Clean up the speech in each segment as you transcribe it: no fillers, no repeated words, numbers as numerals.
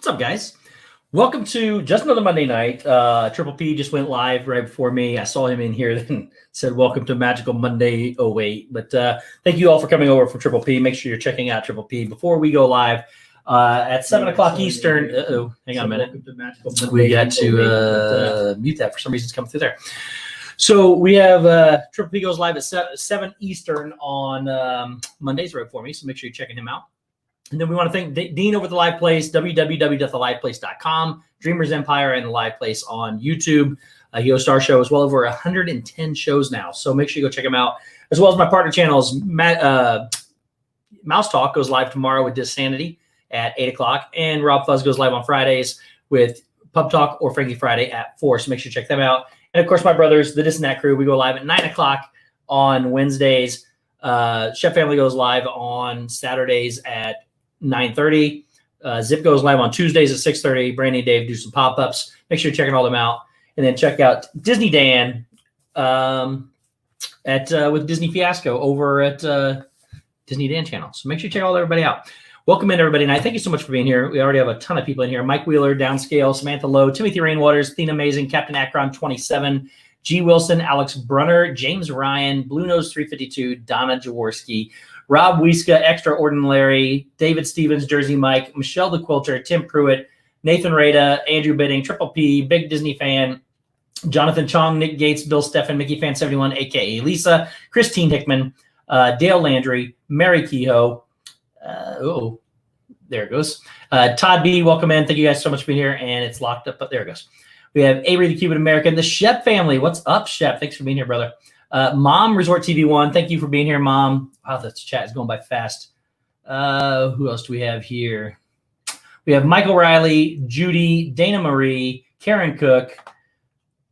What's up, guys? Welcome to just another Monday night. Triple P just went live right before me. I saw him in here and said, welcome to Magical Monday 08. But thank you all for coming over from Triple P. Make sure you're checking out Triple P before we go live at 7 o'clock Eastern. Hang on a minute. We got to mute that. For some reason, it's coming through there. So we have Triple P goes live at 7 Eastern on Mondays right before me. So make sure you're checking him out. And then we want to thank Dean over at The Live Place, www.theliveplace.com, Dreamers Empire, and The Live Place on YouTube. He hosts our show as well, over 110 shows now. So make sure you go check him out, as well as my partner channels. Mouse Talk goes live tomorrow with Dissanity at 8 o'clock, and Rob Fuzz goes live on Fridays with Pub Talk or Frankie Friday at 4. So make sure you check them out. And, of course, my brothers, the Dis and That crew, we go live at 9 o'clock on Wednesdays. Chef Family goes live on Saturdays at 9:30. Zip goes live on Tuesdays at 6:30. Brandy and Dave do some pop-ups. Make sure you're checking all them out. And then check out Disney Dan with Disney Fiasco over at Disney Dan channel. So make sure you check all everybody out. Welcome in, everybody. And I thank you so much for being here. We already have a ton of people in here. Mike Wheeler, Downscale, Samantha Lowe, Timothy Rainwaters, Thena Amazing, Captain Akron 27, G. Wilson, Alex Brunner, James Ryan, Blue Nose 352, Donna Jaworski, Rob Wieska, Extraordinary, David Stevens, Jersey Mike, Michelle the Quilter, Tim Pruitt, Nathan Rada, Andrew Bidding, Triple P, Big Disney Fan, Jonathan Chong, Nick Gates, Bill Steffen, Mickey Fan 71, a.k.a. Lisa, Christine Hickman, Dale Landry, Mary Kehoe. There it goes. Todd B., welcome in. Thank you guys so much for being here. And it's locked up, but there it goes. We have Avery the Cuban American, the Shep family. What's up, Shep? Thanks for being here, brother. Mom Resort TV1, thank you for being here, Mom. Wow, this chat is going by fast. Who else do we have here? We have Michael Riley, Judy, Dana Marie, Karen Cook,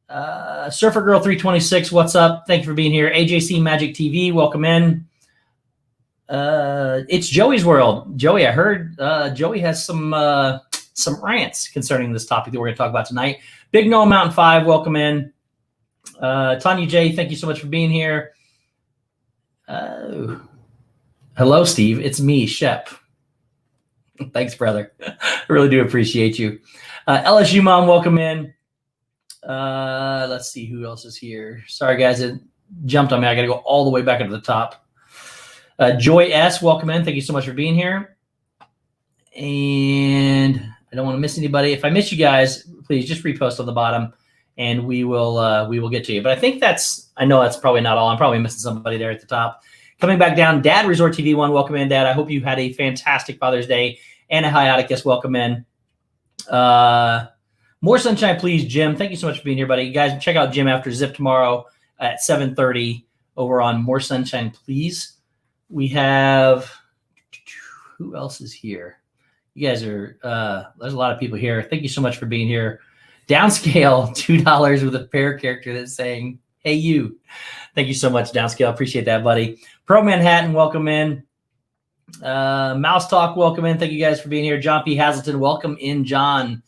Surfer Girl 326. What's up? Thank you for being here. AJC Magic TV, welcome in. It's Joey's World. Joey, I heard Joey has some rants concerning this topic that we're going to talk about tonight. Big Noah Mountain 5, welcome in. Tanya J., thank you so much for being here. Hello, Steve. It's me, Shep. Thanks, brother. I really do appreciate you. LSU Mom, welcome in. Let's see who else is here. Sorry, guys, it jumped on me. I got to go all the way back up to the top. Joy S., welcome in. Thank you so much for being here. And I don't want to miss anybody. If I miss you guys, please just repost on the bottom, and we will get to you. But I know that's probably not all. I'm probably missing somebody there at the top. Coming back down, Dad Resort TV1, welcome in, Dad. I hope you had a fantastic Father's Day. Anna Hiaticus, welcome in. More sunshine, please, Jim. Thank you so much for being here, buddy. Guys, check out Jim after Zip tomorrow at 7:30 over on More Sunshine, Please. We have, who else is here? You guys are, there's a lot of people here. Thank you so much for being here. Downscale, $2 with a pair character that's saying, hey, you. Thank you so much, Downscale. Appreciate that, buddy. Pro Manhattan, welcome in. Mouse Talk, welcome in. Thank you guys for being here. John P. Hazelton, welcome in, John.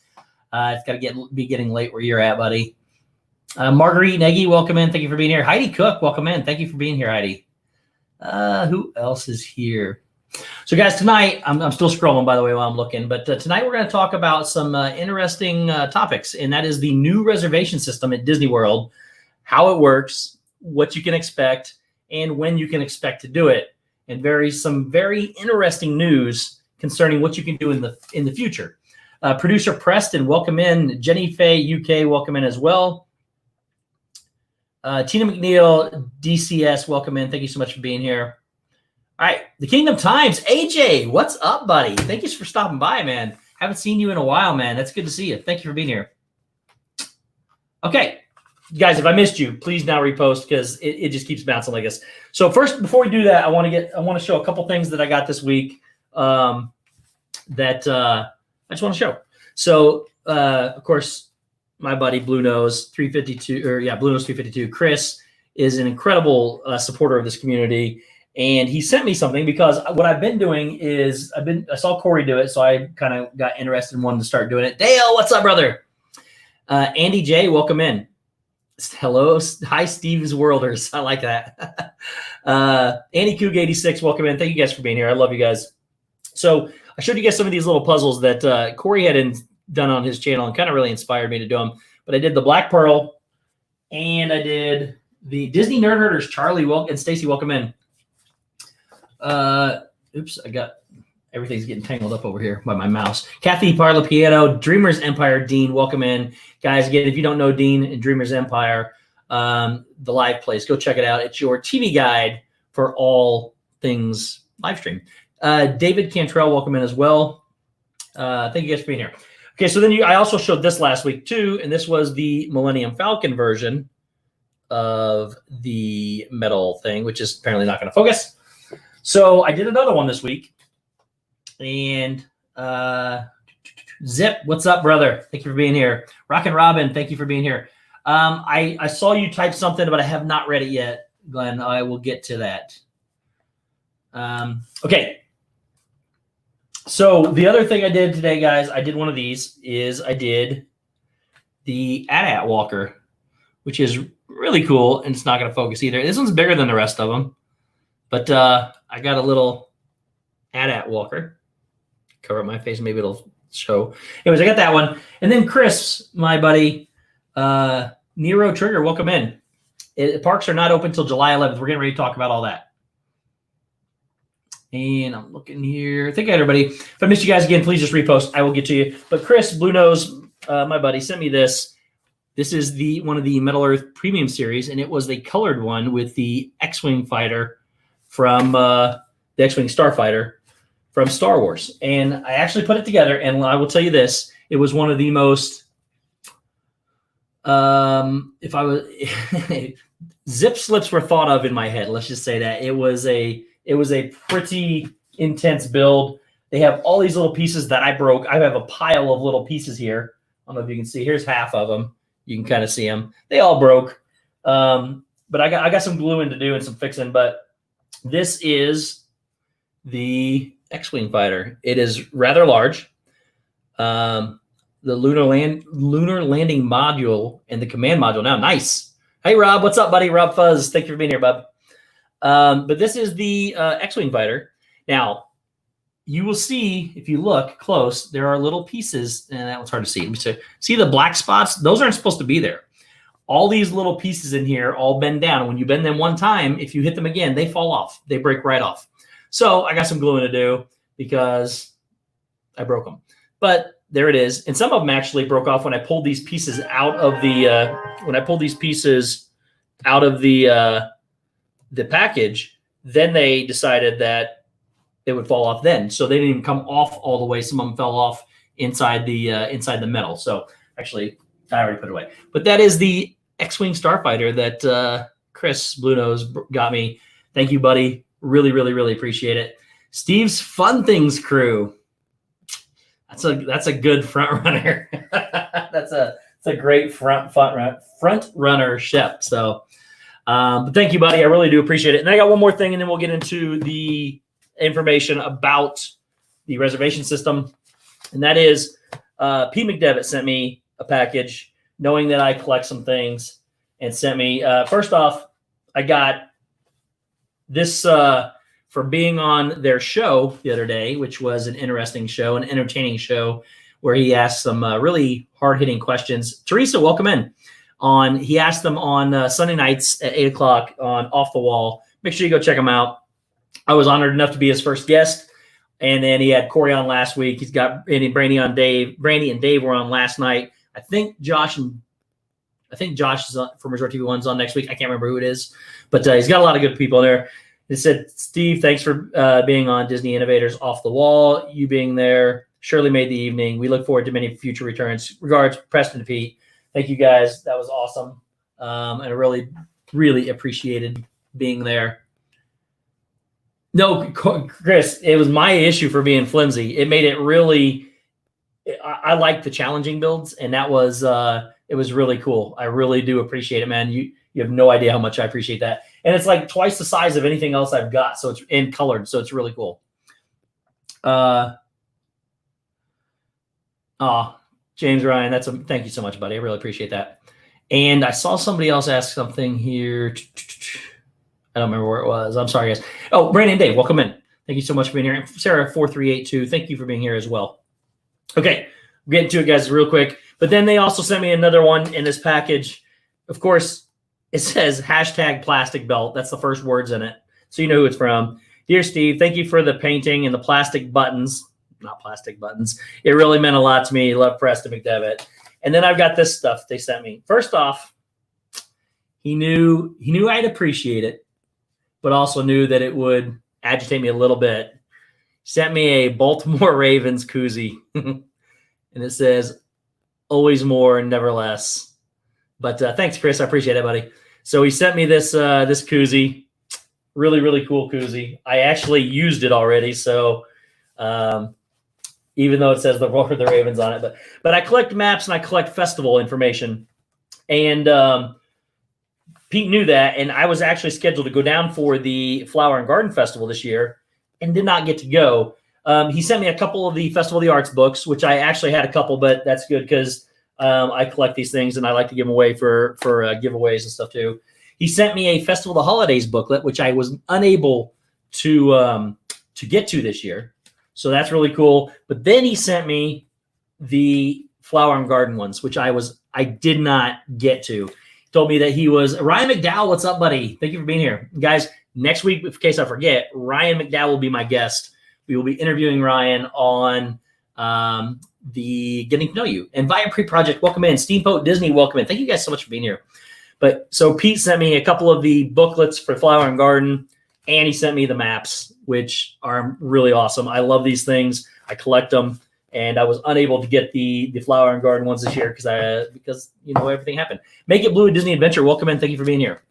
It's got to be getting late where you're at, buddy. Marguerite Nagy, welcome in. Thank you for being here. Heidi Cook, welcome in. Thank you for being here, Heidi. Who else is here? So, guys, tonight, I'm still scrolling, by the way, while I'm looking. But tonight we're going to talk about some interesting topics, and that is the new reservation system at Disney World, how it works, what you can expect, and when you can expect to do it, and some very interesting news concerning what you can do in the future. Producer Preston, welcome in. Jenny Faye, UK, welcome in as well. Tina McNeil, DCS, welcome in. Thank you so much for being here. All right, the Kingdom Times. AJ, what's up, buddy? Thank you for stopping by, man. Haven't seen you in a while, man. That's good to see you. Thank you for being here. Okay, guys, if I missed you, please now repost because it just keeps bouncing like this. So first, before we do that, I want to show a couple things that I got this week that I just want to show. So, of course, my buddy Blue Nose 352, Chris is an incredible supporter of this community. And he sent me something because what I've been doing is I saw Corey do it, so I kind of got interested and wanted to start doing it. Dale, what's up, brother? Andy J, welcome in. Hello, hi, Steve's Worlders. I like that. Andy Coog 86, welcome in. Thank you guys for being here. I love you guys. So I showed you guys some of these little puzzles that Corey had done on his channel and kind of really inspired me to do them. But I did the Black Pearl, and I did the Disney Nerd Herders. Charlie and Stacy, welcome in. Oops, everything's getting tangled up over here by my mouse. Kathy Parlapiano, Dreamer's Empire. Dean, welcome in. Guys, again, if you don't know Dean and Dreamer's Empire, the live place, go check it out. It's your TV guide for all things live stream. David Cantrell, welcome in as well. Thank you guys for being here. Okay, so then I also showed this last week too, and this was the Millennium Falcon version of the metal thing, which is apparently not going to focus. So I did another one this week, and Zip, what's up, brother? Thank you for being here. Rockin' Robin, thank you for being here. I saw you type something, but I have not read it yet, Glenn. I will get to that. Okay. So the other thing I did today, guys, I did one of these. I did the AT-AT Walker, which is really cool, and it's not going to focus either. This one's bigger than the rest of them, but I got a little AT-AT Walker. Cover up my face, maybe it'll show. Anyways, I got that one. And then Chris, my buddy, Nero Trigger, welcome in. Parks are not open until July 11th. We're getting ready to talk about all that. And I'm looking here. Thank you, everybody. If I missed you guys again, please just repost. I will get to you. But Chris, Blue Nose, my buddy, sent me this. This is one of the Metal Earth Premium Series, and it was the colored one with the X-Wing fighter from the X-Wing Starfighter from Star Wars. And I actually put it together, and I will tell you this. It was one of the most zip slips were thought of in my head. Let's just say that. It was a pretty intense build. They have all these little pieces that I broke. I have a pile of little pieces here. I don't know if you can see. Here's half of them. You can kind of see them. They all broke. But I got some gluing to do and some fixing. But this is the X-Wing fighter. It is rather large. The lunar landing module and the command module now. Nice. Hey, Rob. What's up, buddy? Rob Fuzz. Thank you for being here, bub. But this is the X-Wing fighter. Now, you will see, if you look close, there are little pieces, and that one's hard to see. See the black spots? Those aren't supposed to be there. All these little pieces in here all bend down. When you bend them one time, if you hit them again, they fall off. They break right off. So I got some gluing to do because I broke them. But there it is. And some of them actually broke off when I pulled these pieces out of the the package. Then they decided that they would fall off then. So they didn't even come off all the way. Some of them fell off inside the metal. So actually, I already put it away. But that is the X-Wing Starfighter that Chris Blue Nose got me. Thank you, buddy. Really, really, really appreciate it. Steve's Fun Things crew. That's a good front runner. That's a great front runner ship. So, but thank you, buddy. I really do appreciate it. And I got one more thing, and then we'll get into the information about the reservation system. And that is P. McDevitt sent me a package knowing that I collect some things and sent me, first off, I got this for being on their show the other day, which was an interesting show, an entertaining show where he asked some really hard-hitting questions. Teresa, welcome in. He asked them on Sunday nights at 8 o'clock on Off the Wall. Make sure you go check them out. I was honored enough to be his first guest. And then he had Corey on last week. He's got Brandy and Dave were on last night. I think Josh is on, from Resort TV 1's on next week. I can't remember who it is, but he's got a lot of good people there. He said, Steve, thanks for being on Disney Innovators Off the Wall. You being there surely made the evening. We look forward to many future returns. Regards, Preston and Pete. Thank you, guys. That was awesome. And I really, really appreciated being there. No, Chris, it was my issue for being flimsy. It made it really – I like the challenging builds, and that was it was really cool. I really do appreciate it, man. You have no idea how much I appreciate that. And it's like twice the size of anything else I've got, so it's in colored, so it's really cool. James Ryan, thank you so much, buddy. I really appreciate that. And I saw somebody else ask something here. I don't remember where it was. I'm sorry, guys. Oh, Brandon and Dave, welcome in. Thank you so much for being here. And Sarah 4382, thank you for being here as well. Okay, we'll get into it, guys, real quick. But then they also sent me another one in this package. Of course, it says hashtag plastic belt. That's the first words in it, so you know who it's from. Dear Steve, thank you for the painting and the plastic buttons. Not plastic buttons. It really meant a lot to me. Love, Preston McDevitt. And then I've got this stuff they sent me. First off, he knew I'd appreciate it, but also knew that it would agitate me a little bit. Sent me a Baltimore Ravens koozie. And it says, always more, never less. But thanks, Chris. I appreciate it, buddy. So he sent me this this koozie. Really, really cool koozie. I actually used it already. So even though it says the Ravens on it. But I collect maps and I collect festival information. And Pete knew that, and I was actually scheduled to go down for the Flower and Garden Festival this year and did not get to go. He sent me a couple of the Festival of the Arts books, which I actually had a couple, but that's good because I collect these things and I like to give them away for giveaways and stuff too. He sent me a Festival of the Holidays booklet, which I was unable to get to this year. So that's really cool. But then he sent me the Flower and Garden ones, which I did not get to. Told me that he was Ryan McDowell. What's up, buddy? Thank you for being here, guys. Next week, in case I forget, Ryan McDowell will be my guest. We will be interviewing Ryan on the Getting to Know You and Via Pre-Project. Welcome in, Steamboat Disney. Welcome in. Thank you guys so much for being here. But so Pete sent me a couple of the booklets for Flower and Garden, and he sent me the maps, which are really awesome. I love these things. I collect them. And I was unable to get the Flower and Garden ones this year because you know everything happened. Make It Blue Disney Adventure. Welcome in. Thank you for being here.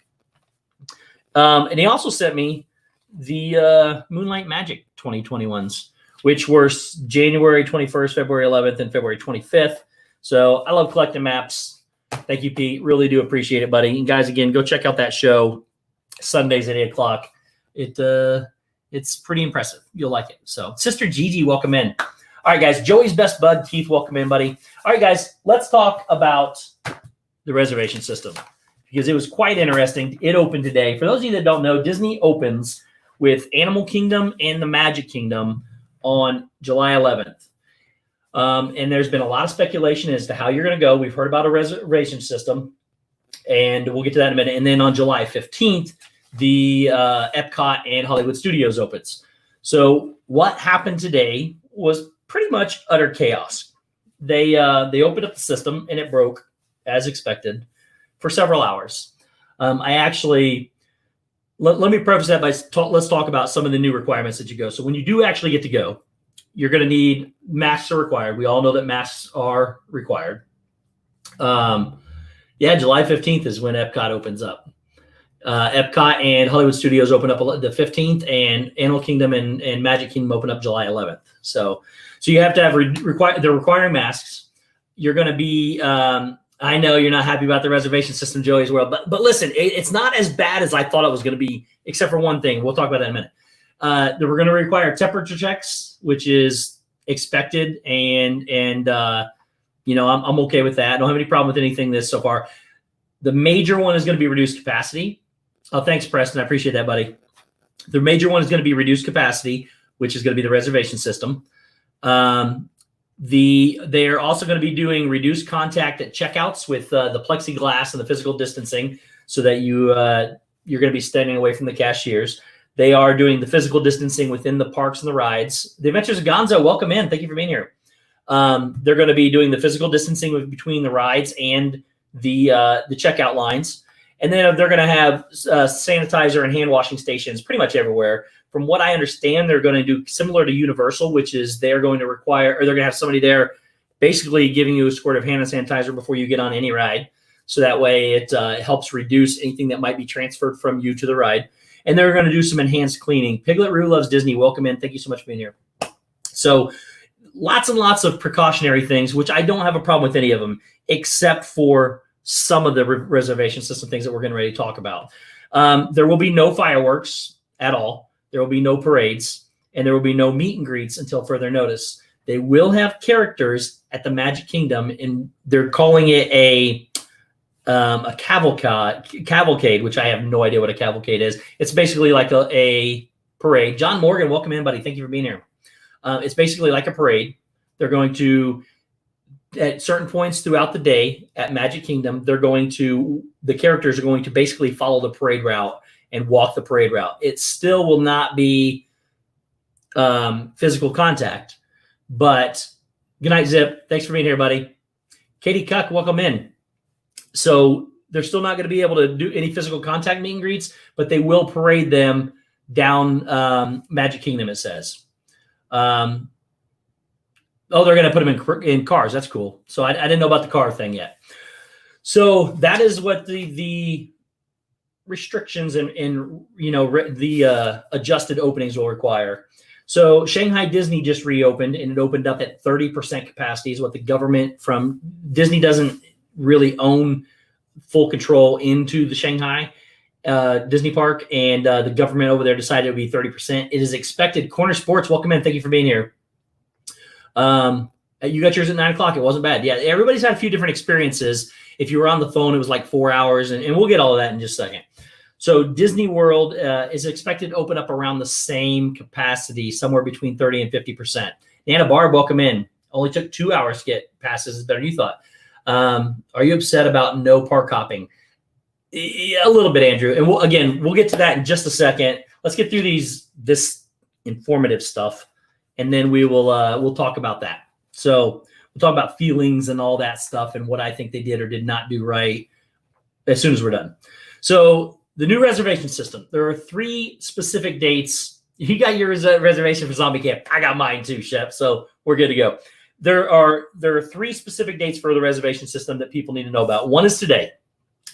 And he also sent me the Moonlight Magic 2021s, which were January 21st, February 11th, and February 25th. So I love collecting maps. Thank you, Pete. Really do appreciate it, buddy. And guys, again, go check out that show Sundays at 8 o'clock. It's pretty impressive. You'll like it. So Sister Gigi, welcome in. All right, guys, Joey's best bud, Keith, welcome in, buddy. All right, guys, let's talk about the reservation system because it was quite interesting. It opened today. For those of you that don't know, Disney opens with Animal Kingdom and the Magic Kingdom on July 11th. And there's been a lot of speculation as to how you're going to go. We've heard about a reservation system, and we'll get to that in a minute. And then on July 15th, the Epcot and Hollywood Studios opens. So what happened today was pretty much utter chaos. They opened up the system and it broke as expected for several hours. I actually let me preface that by let's talk about some of the new requirements that you go. So when you do actually get to go, you're going to need masks are required. We all know that masks are required. July 15th is when Epcot opens up. Epcot and Hollywood Studios open up the 15th, and Animal Kingdom and Magic Kingdom open up July 11th. So you have to have they're requiring masks. You're going to be. I know you're not happy about the reservation system, Joey's World, but listen, it's not as bad as I thought it was going to be, except for one thing. We'll talk about that in a minute. We're going to require temperature checks, which is expected, and I'm okay with that. I don't have any problem with anything this so far. The major one is going to be reduced capacity. Oh, thanks, Preston. I appreciate that, buddy. The major one is going to be reduced capacity, which is going to be the reservation system. They're also going to be doing reduced contact at checkouts with the plexiglass and the physical distancing, so that you're going to be standing away from the cashiers. They are doing the physical distancing within the parks and the rides. The Adventures of Gonzo, welcome in. Thank you for being here. They're going to be doing the physical distancing between the rides and the checkout lines. And then they're going to have sanitizer and hand washing stations pretty much everywhere. From what I understand, they're going to do similar to Universal, which is they're going to have somebody there basically giving you a squirt of hand sanitizer before you get on any ride. So that way it helps reduce anything that might be transferred from you to the ride. And they're going to do some enhanced cleaning. Piglet Roo loves Disney. Welcome in. Thank you so much for being here. So lots and lots of precautionary things, which I don't have a problem with any of them, except for some of the reservation system things that we're getting ready to talk about. There will be no fireworks at all. There will be no parades, and there will be no meet and greets until further notice. They will have characters at the Magic Kingdom, and they're calling it a cavalcade, which I have no idea what a cavalcade is. It's basically like a parade. John Morgan, welcome in, buddy. Thank you for being here. It's basically like a parade. They're going to, at certain points throughout the day at Magic Kingdom, the characters are going to basically follow the parade route and walk the parade route. It still will not be physical contact, but good night, Zip. Thanks for being here, buddy. Katie Cuck, welcome in. So they're still not going to be able to do any physical contact meet and greets, but they will parade them down Magic Kingdom, it says. They're going to put them in cars. That's cool. So I didn't know about the car thing yet. So that is what the restrictions and the adjusted openings will require. So Shanghai Disney just reopened, and it opened up at 30% capacity is what the government from Disney doesn't really own full control into the Shanghai Disney Park, and the government over there decided it would be 30%. It is expected. Corner Sports, welcome in. Thank you for being here. You got yours at 9 o'clock. It wasn't bad. Yeah, everybody's had a few different experiences. If you were on the phone, it was like 4 hours, and we'll get all of that in just a second. So Disney World is expected to open up around the same capacity, somewhere between 30 and 50%. Nana Barb, welcome in. Only took 2 hours to get passes. It's better than you thought. Are you upset about no park hopping? Yeah, a little bit, Andrew. And we'll get to that in just a second. Let's get through this informative stuff, and then we'll talk about that. So we'll talk about feelings and all that stuff and what I think they did or did not do right as soon as we're done. So the new reservation system. There are 3 specific dates. You got your reservation for Zombie Camp. I got mine too, Shep. So we're good to go. There are 3 specific dates for the reservation system that people need to know about. One is today.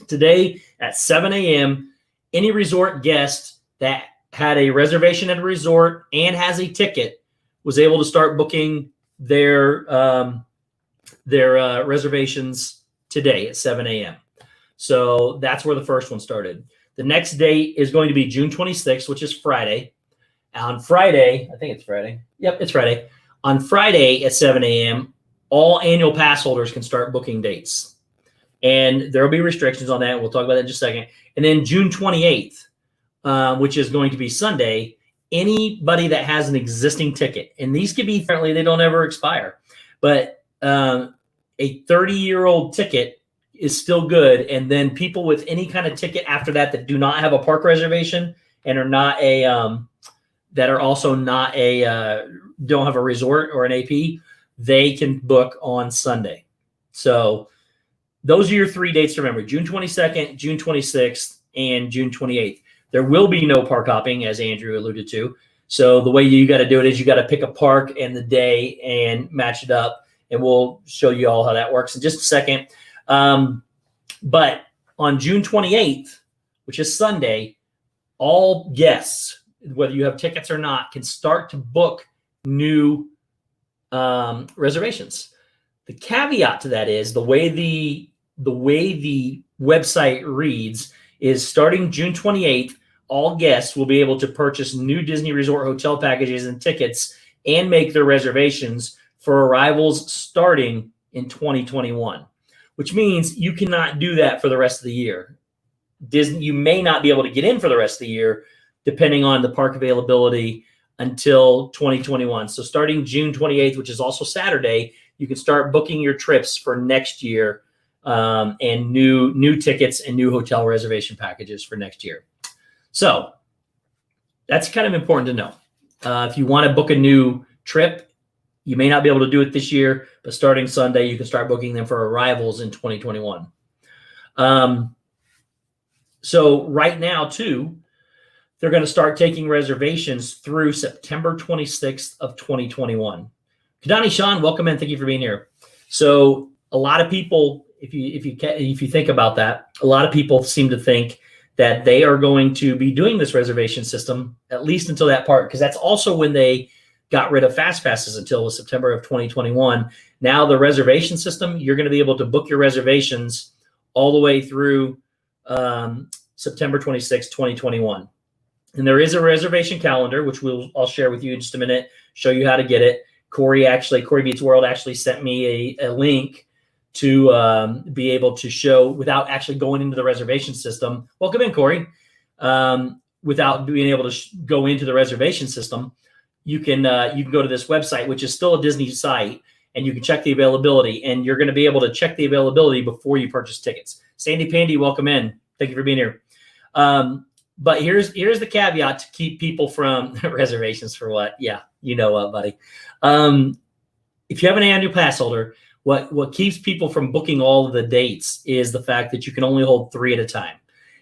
Today at 7 a.m., any resort guest that had a reservation at a resort and has a ticket was able to start booking their reservations today at 7 a.m. So that's where the first one started. The next date is going to be June 26th, which is Friday. On Friday, I think it's Friday. Yep, it's Friday. On Friday at 7 a.m., all annual pass holders can start booking dates. And there will be restrictions on that. We'll talk about that in just a second. And then June 28th, which is going to be Sunday, anybody that has an existing ticket, and these could be, apparently they don't ever expire, but a 30-year-old ticket is still good. And then people with any kind of ticket after that do not have a park reservation and are not that are also not don't have a resort or an AP, they can book on Sunday. So those are your 3 dates to remember: June 22nd, June 26th, and June 28th. There will be no park hopping, as Andrew alluded to. So the way you got to do it is you got to pick a park and the day and match it up, and we'll show you all how that works in just a second. But on June 28th, which is Sunday, all guests, whether you have tickets or not, can start to book new reservations. The caveat to that is the way the website reads is starting June 28th, all guests will be able to purchase new Disney Resort hotel packages and tickets and make their reservations for arrivals starting in 2021, which means you cannot do that for the rest of the year. Disney, you may not be able to get in for the rest of the year, depending on the park availability, until 2021. So starting June 28th, which is also Saturday, you can start booking your trips for next year and new tickets and new hotel reservation packages for next year. So that's kind of important to know. If you want to book a new trip, you may not be able to do it this year, but starting Sunday, you can start booking them for arrivals in 2021. So right now, too, they're going to start taking reservations through September 26th of 2021. Kadani Sean, welcome in. Thank you for being here. So a lot of people, if you think about that, a lot of people seem to think that they are going to be doing this reservation system at least until that part, because that's also when they got rid of fast passes until September of 2021. Now the reservation system, you're going to be able to book your reservations all the way through September 26, 2021. And there is a reservation calendar, which I'll share with you in just a minute, show you how to get it. Corey Beats World actually sent me a link to be able to show, without actually going into the reservation system. Welcome in, Corey. without being able to go into the reservation system, you can go to this website, which is still a Disney site, and you can check the availability, and you're going to be able to check the availability before you purchase tickets. Sandy Pandy, welcome in. Thank you for being here. But here's the caveat to keep people from reservations for what? Yeah, you know what, buddy. If you have an annual pass holder, what keeps people from booking all of the dates is the fact that you can only hold 3 at a time.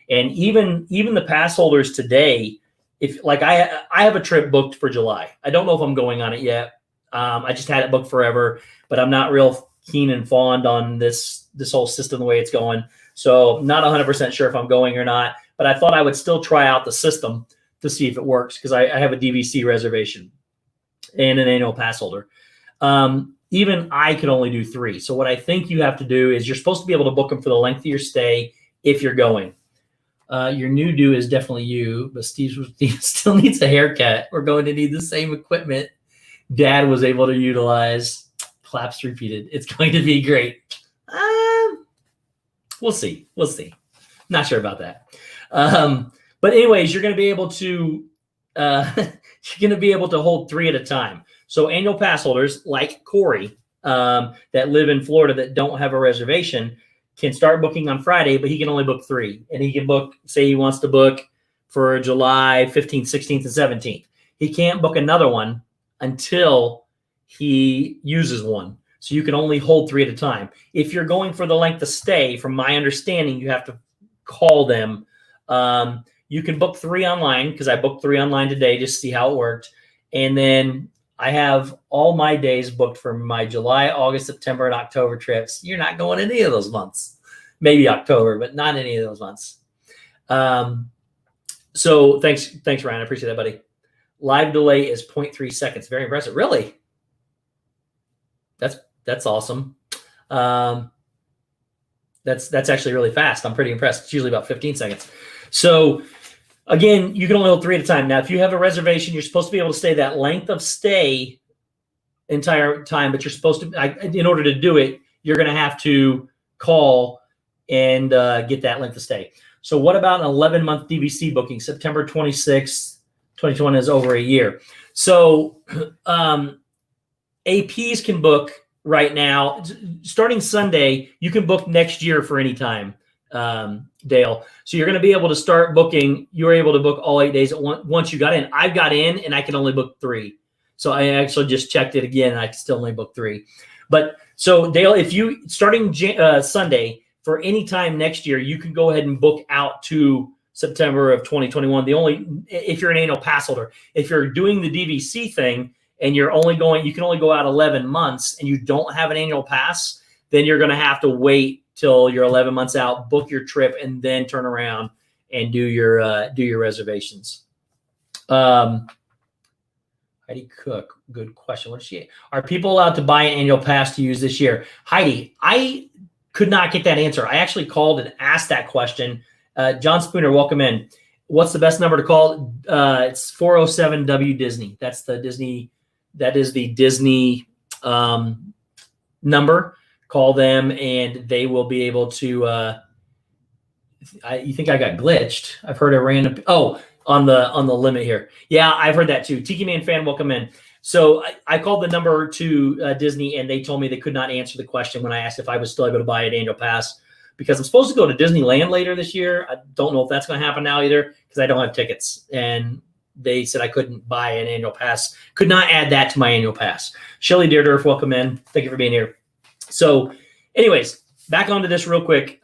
And even the pass holders today, if like I have a trip booked for July. I don't know if I'm going on it yet. I just had it booked forever, but I'm not real keen and fond on this whole system the way it's going. So not 100% sure if I'm going or not, but I thought I would still try out the system to see if it works, because I have a DVC reservation and an annual pass holder. Even I could only do 3. So what I think you have to do is you're supposed to be able to book them for the length of your stay if you're going. Your new due is definitely you, but Steve still needs a haircut. We're going to need the same equipment Dad was able to utilize. Claps repeated. It's going to be great. We'll see. Not sure about that. But anyways, you're going to be able to hold 3 at a time. So annual pass holders like Corey that live in Florida that don't have a reservation can start booking on Friday, but he can only book 3. And he can book, say he wants to book for July 15th, 16th, and 17th. He can't book another one until he uses one. So you can only hold 3 at a time. If you're going for the length of stay, from my understanding, you have to call them. You can book 3 online, because I booked 3 online today just to see how it worked. And then I have all my days booked for my July, August, September, and October trips. You're not going any of those months. Maybe October, but not any of those months. So thanks, Ryan. I appreciate that, buddy. Live delay is 0.3 seconds. Very impressive. Really? That's awesome. That's actually really fast. I'm pretty impressed. It's usually about 15 seconds. So again, you can only hold 3 at a time. Now, if you have a reservation, you're supposed to be able to stay that length of stay entire time, but you're supposed to, in order to do it, you're going to have to call and get that length of stay. So what about an 11-month DVC booking? September 26th, 2021 is over a year. So APs can book right now. Starting Sunday, you can book next year for any time, Dale. So you're going to be able to start booking. You were able to book all 8 days at once you got in. I got in and I can only book 3. So I actually just checked it again. And I can still only book 3. But so Dale, if you starting Sunday for any time next year, you can go ahead and book out to September of 2021. If you're an annual pass holder, if you're doing the DVC thing and you can only go out 11 months and you don't have an annual pass, then you're going to have to wait till you're 11 months out, book your trip, and then turn around and do your reservations. Heidi Cook, good question. Are people allowed to buy an annual pass to use this year? Heidi, I could not get that answer. I actually called and asked that question. John Spooner, welcome in. What's the best number to call? It's 407 W Disney. That's the Disney. That is the Disney number. Call them and they will be able to. You think I got glitched? I've heard a random. On the limit here. Yeah, I've heard that too. Tiki Man fan, welcome in. So I called the number to Disney and they told me they could not answer the question when I asked if I was still able to buy an annual pass, because I'm supposed to go to Disneyland later this year. I don't know if that's going to happen now either, because I don't have tickets. And they said I couldn't buy an annual pass. Could not add that to my annual pass. Shelly Deerdorf, welcome in. Thank you for being here. So anyways, back onto this real quick.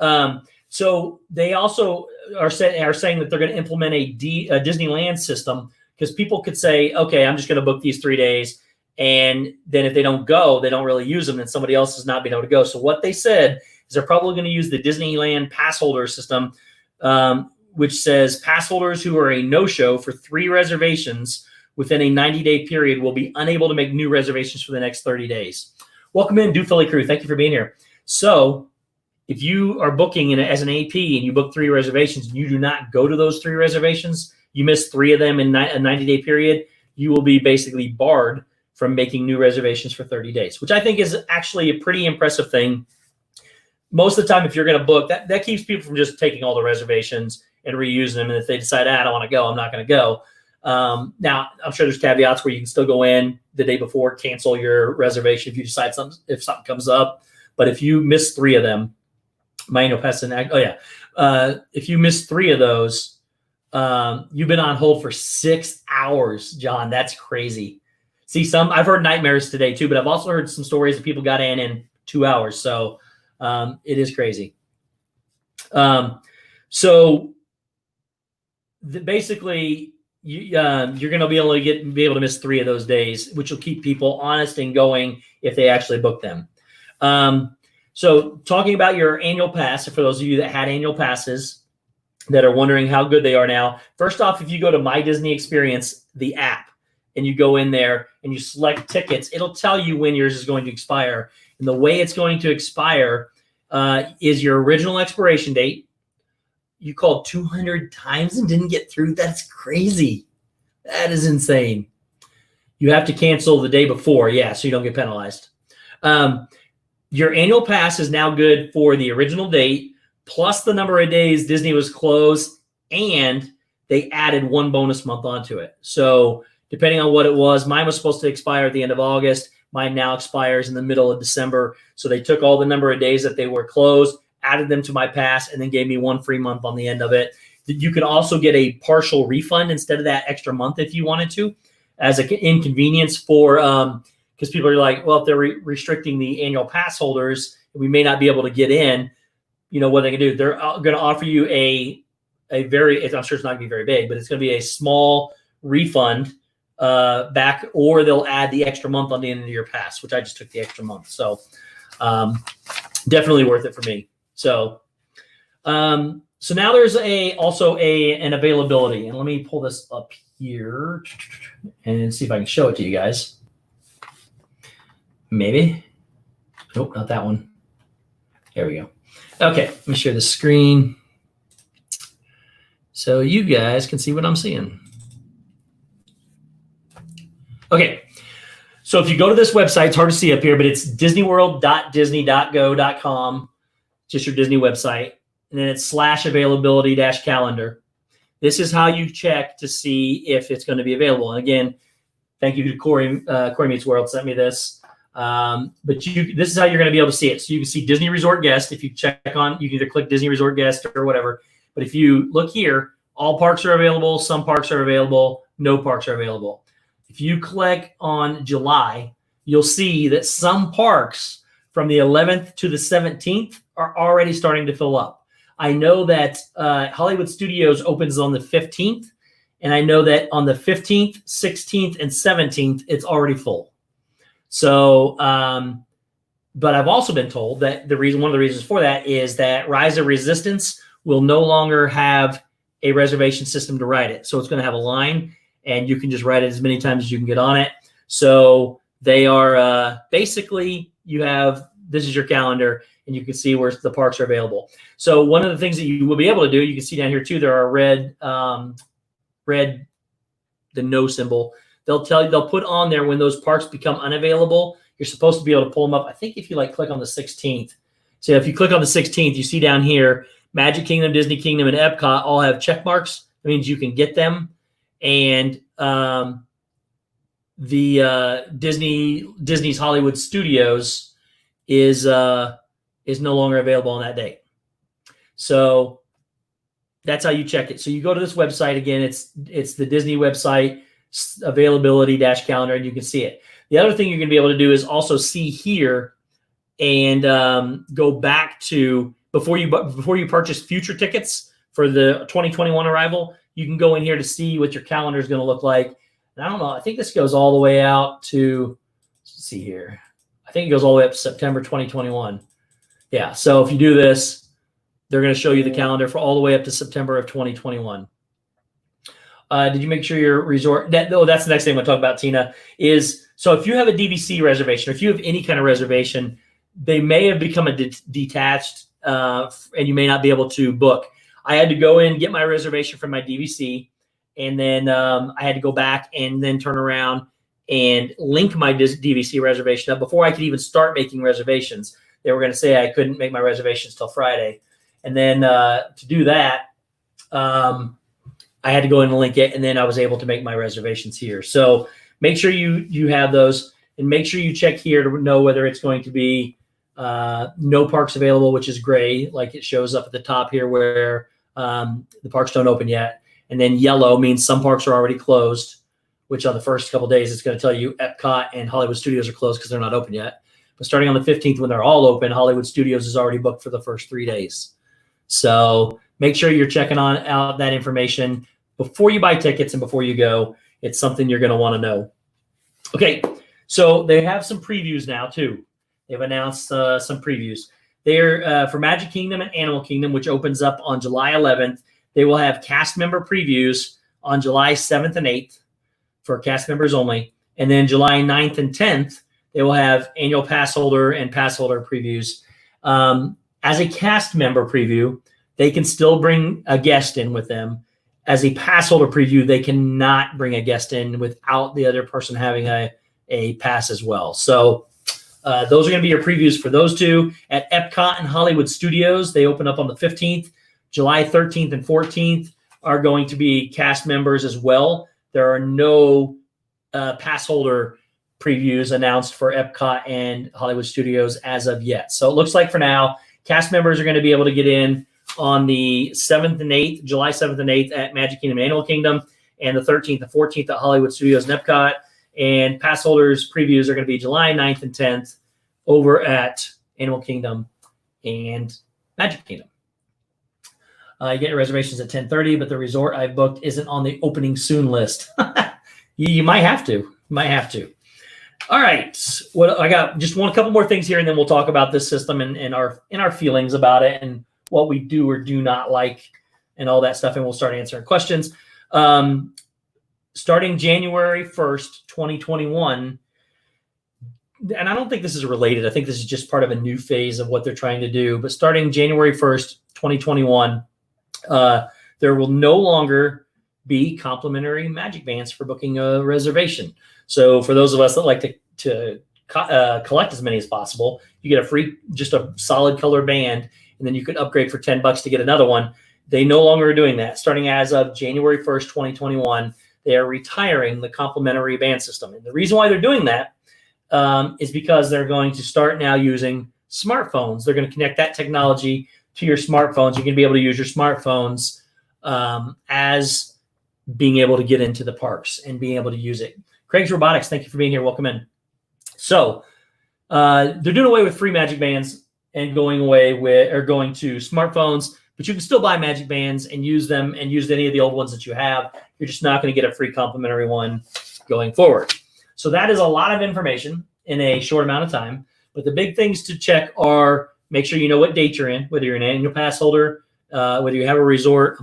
So they also are saying that they're going to implement a Disneyland system, because people could say, okay, I'm just going to book these 3 days. And then if they don't go, they don't really use them, and somebody else is not being able to go. So what they said is they're probably going to use the Disneyland pass holder system, which says pass holders who are a no-show for 3 reservations within a 90-day period will be unable to make new reservations for the next 30 days. Welcome in, Do Philly Crew. Thank you for being here. So if you are booking as an AP and you book 3 reservations and you do not go to those 3 reservations, you miss 3 of them in a 90-day period, you will be basically barred from making new reservations for 30 days, which I think is actually a pretty impressive thing. Most of the time, if you're going to book, that keeps people from just taking all the reservations and reusing them. And if they decide, I don't want to go, I'm not going to go. Now, I'm sure there's caveats where you can still go in the day before, cancel your reservation if you decide if something comes up. But if you miss 3 of them, my annual pass if you miss 3 of those, you've been on hold for 6 hours, John. That's crazy. See, I've heard nightmares today too, but I've also heard some stories of people got in 2 hours. So it is crazy. Basically, you're going to be able to miss 3 of those days, which will keep people honest and going if they actually book them. So talking about your annual pass, for those of you that had annual passes that are wondering how good they are now, first off, if you go to My Disney Experience, the app, and you go in there and you select tickets, it'll tell you when yours is going to expire. And the way it's going to expire is your original expiration date. You called 200 times and didn't get through. That's crazy. That is insane. You have to cancel the day before. Yeah, so you don't get penalized. Your annual pass is now good for the original date, plus the number of days Disney was closed, and they added 1 bonus month onto it. So depending on what it was, mine was supposed to expire at the end of August. Mine now expires in the middle of December. So they took all the number of days that they were closed, added them to my pass, and then gave me 1 free month on the end of it. You can also get a partial refund instead of that extra month if you wanted to, as an inconvenience for because people are like, well, if they're restricting the annual pass holders, we may not be able to get in. You know what they can do? They're going to offer you a very, I'm sure it's not going to be very big, but it's going to be a small refund back, or they'll add the extra month on the end of your pass, which I just took the extra month. So definitely worth it for me. So now there's also an availability, and let me pull this up here and see if I can show it to you guys. Maybe. Nope, not that one. There we go. Okay, let me share the screen so you guys can see what I'm seeing. Okay, so if you go to this website, it's hard to see up here, but it's disneyworld.disney.go.com, just your Disney website, and then it's /availability-calendar. This is how you check to see if it's going to be available. And again, thank you to Corey Meets World sent me this. But this is how you're going to be able to see it. So you can see Disney Resort Guest. If you check on, you can either click Disney Resort Guest or whatever. But if you look here, all parks are available. Some parks are available. No parks are available. If you click on July, you'll see that some parks from the 11th to the 17th are already starting to fill up. I know that Hollywood Studios opens on the 15th, and I know that on the 15th, 16th, and 17th, it's already full. So, but I've also been told that one of the reasons for that is that Rise of Resistance will no longer have a reservation system to ride it. So it's going to have a line, and you can just ride it as many times as you can get on it. So they are basically, this is your calendar, and you can see where the parks are available. So one of the things that you will be able to do, you can see down here too, there are the no symbol. They'll put on there when those parks become unavailable. You're supposed to be able to pull them up. I think if you click on the 16th. So if you click on the 16th, you see down here, Magic Kingdom, Disney Kingdom, and Epcot all have check marks. That means you can get them. And the Disney's Hollywood Studios is no longer available on that date. So that's how you check it. So you go to this website again. It's the Disney website, availability-calendar, and you can see it. The other thing you're going to be able to do is also see here and go back to before you purchase future tickets for the 2021 arrival. You can go in here to see what your calendar is going to look like. And I don't know. I think this goes all the way out to, let's see here. I think it goes all the way up to September 2021. Yeah. So if you do this, they're going to show you the calendar for all the way up to September of 2021. Did you make sure your resort? That's the next thing I'm going to talk about, Tina. So if you have a DVC reservation, or if you have any kind of reservation, they may have become a detached, and you may not be able to book. I had to go in and get my reservation from my DVC, and then I had to go back and then turn around and link my DVC reservation up before I could even start making reservations. They were going to say I couldn't make my reservations till Friday, and then to do that, I had to go in and link it, and then I was able to make my reservations here. So make sure you have those, and make sure you check here to know whether it's going to be no parks available, which is gray, like it shows up at the top here where the parks don't open yet. And then yellow means some parks are already closed, which on the first couple of days, it's going to tell you Epcot and Hollywood Studios are closed because they're not open yet. But starting on the 15th, when they're all open, Hollywood Studios is already booked for the first 3 days. So make sure you're checking out that information before you buy tickets and before you go. It's something you're going to want to know. Okay, so they have some previews now too. They've announced some previews. They're for Magic Kingdom and Animal Kingdom, which opens up on July 11th. They will have cast member previews on July 7th and 8th for cast members only. And then July 9th and 10th, they will have annual pass holder and pass holder previews. As a cast member preview, they can still bring a guest in with them. As a pass holder preview, they cannot bring a guest in without the other person having a pass as well. So those are going to be your previews for those two. At Epcot and Hollywood Studios, they open up on the 15th. July 13th and 14th are going to be cast members as well. There are no pass holder previews announced for Epcot and Hollywood Studios as of yet. So it looks like for now, cast members are going to be able to get in on the 7th and 8th, July 7th and 8th at Magic Kingdom and Animal Kingdom, and the 13th and 14th at Hollywood Studios and Epcot. And pass holders previews are going to be July 9th and 10th over at Animal Kingdom and Magic Kingdom. You get your reservations at 10:30, but the resort I've booked isn't on the opening soon list. You might have to. All right. What I got, just a couple more things here, and then we'll talk about this system and our feelings about it and what we do or do not like and all that stuff, and we'll start answering questions. Starting January 1st, 2021, and I don't think this is related. I think this is just part of a new phase of what they're trying to do. But starting January 1st, 2021, there will no longer be complimentary Magic Bands for booking a reservation. So for those of us that like to collect as many as possible, you get a free, just a solid color band, and then you could upgrade for $10 to get another one. They no longer are doing that. Starting as of January 1st, 2021, they are retiring the complimentary band system. And the reason why they're doing that is because they're going to start now using smartphones. They're going to connect that technology to your smartphones. You're going to be able to use your smartphones as being able to get into the parks and being able to use it. Craig's Robotics, thank you for being here. Welcome in. So they're doing away with free Magic Bands and going to smartphones, but you can still buy Magic Bands and use them and use any of the old ones that you have. You're just not going to get a free complimentary one going forward. So that is a lot of information in a short amount of time. But the big things to check are make sure you know what date you're in, whether you're an annual pass holder, whether you have a resort